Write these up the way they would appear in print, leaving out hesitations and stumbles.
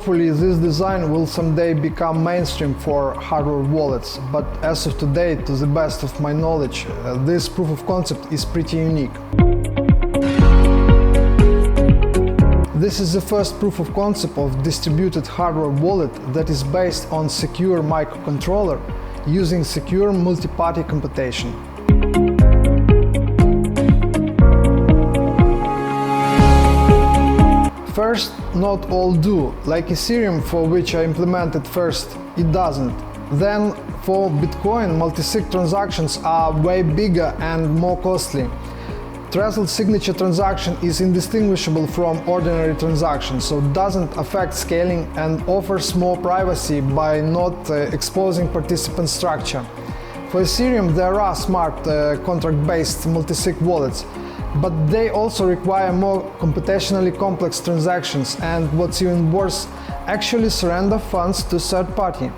Hopefully this design will someday become mainstream for hardware wallets, but as of today, to the best of my knowledge, this proof of concept is pretty unique. This is the first proof of concept of distributed hardware wallet that is based on secure microcontroller using secure multi-party computation. First, not all do. Like Ethereum, for which I implemented first, it doesn't. Then, for Bitcoin, multi-sig transactions are way bigger and more costly. Threshold signature transaction is indistinguishable from ordinary transactions, so it doesn't affect scaling and offers more privacy by not exposing participant structure. For Ethereum, there are smart contract-based multi-sig wallets, but they also require more computationally complex transactions and, what's even worse, actually surrender funds to third party,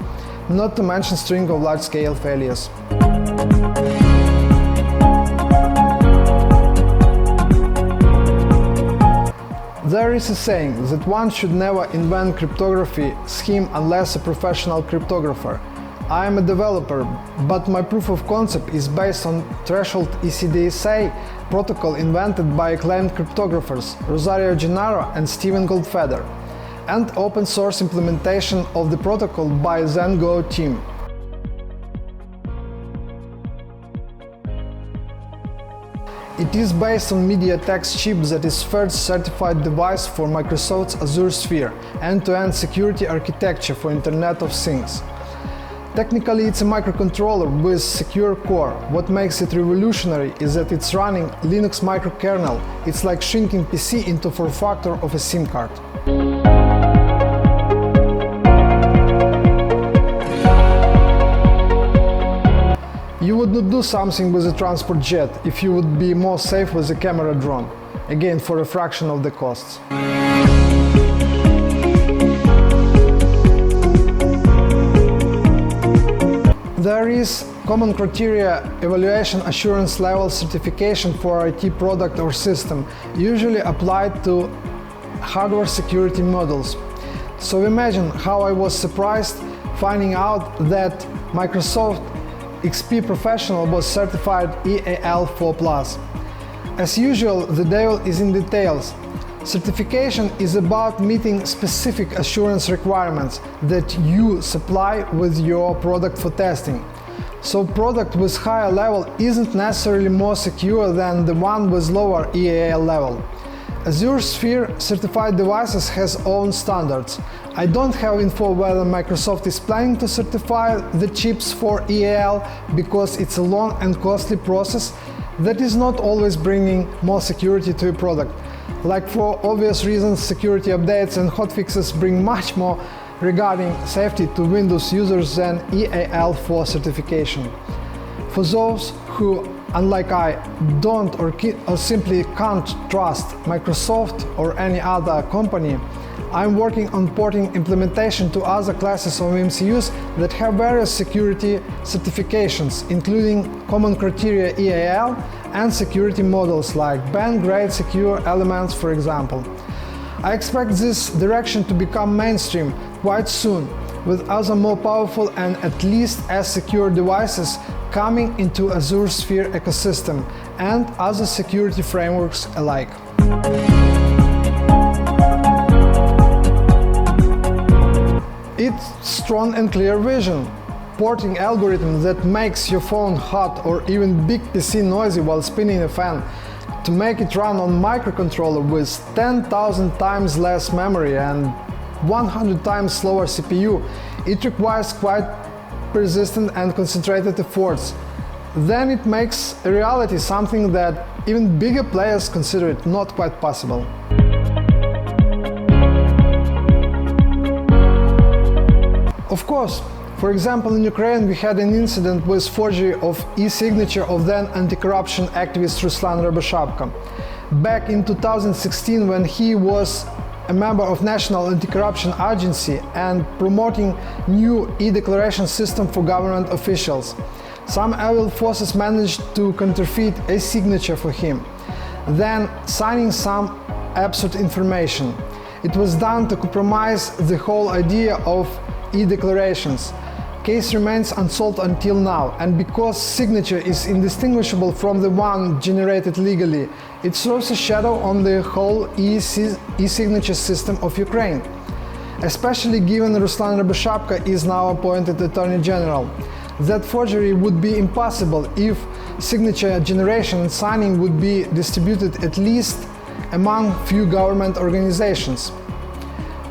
not to mention string of large-scale failures. There is a saying that one should never invent cryptography scheme unless a professional cryptographer. I am a developer, but my proof of concept is based on Threshold ECDSA protocol invented by acclaimed cryptographers Rosario Gennaro and Steven Goldfeder, and open source implementation of the protocol by Zen-Go team. It is based on MediaTek's chip that is first certified device for Microsoft's Azure Sphere, end-to-end security architecture for Internet of Things. Technically, it's a microcontroller with secure core. What makes it revolutionary is that it's running Linux microkernel. It's like shrinking PC into a form factor of a SIM card. You would not do something with a transport jet if you would be more safe with a camera drone, again for a fraction of the costs. There is common criteria evaluation assurance level certification for IT product or system, usually applied to hardware security models. So imagine how I was surprised finding out that Microsoft XP Professional was certified EAL4+. As usual, the devil is in details. Certification is about meeting specific assurance requirements that you supply with your product for testing. So product with higher level isn't necessarily more secure than the one with lower EAL level. Azure Sphere certified devices has own standards. I don't have info whether Microsoft is planning to certify the chips for EAL because it's a long and costly process that is not always bringing more security to a product. Like for obvious reasons, security updates and hotfixes bring much more regarding safety to Windows users than EAL4 certification. For those who, unlike I, don't or simply can't trust Microsoft or any other company, I'm working on porting implementation to other classes of MCUs that have various security certifications, including common criteria EAL and security models like band-grade secure elements, for example. I expect this direction to become mainstream quite soon, with other more powerful and at least as secure devices coming into Azure Sphere ecosystem and other security frameworks alike. It's strong and clear vision. Porting algorithm that makes your phone hot or even big PC noisy while spinning a fan, to make it run on microcontroller with 10,000 times less memory and 100 times slower CPU, it requires quite persistent and concentrated efforts. Then it makes a reality something that even bigger players consider it not quite possible. Of course, for example, in Ukraine we had an incident with forgery of e-signature of then anti-corruption activist Ruslan Rябошапka. Back in 2016, when he was a member of National Anti-Corruption Agency and promoting new e-declaration system for government officials, some evil forces managed to counterfeit a signature for him, then signing some absurd information. It was done to compromise the whole idea of e-declarations. Case remains unsolved until now, and because signature is indistinguishable from the one generated legally, it throws a shadow on the whole e-signature system of Ukraine. Especially given Ruslan Rябошапka is now appointed Attorney General. That forgery would be impossible if signature generation and signing would be distributed at least among few government organizations.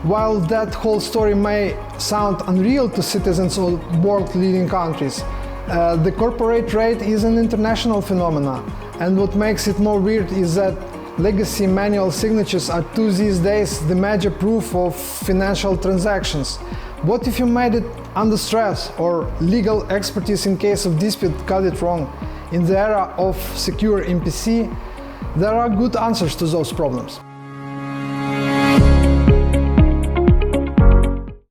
While that whole story may sound unreal to citizens of world-leading countries, the corporate trade is an international phenomenon, and what makes it more weird is that legacy manual signatures are to these days the major proof of financial transactions. What if you made it under stress, or legal expertise in case of dispute got it wrong? In the era of secure MPC, there are good answers to those problems.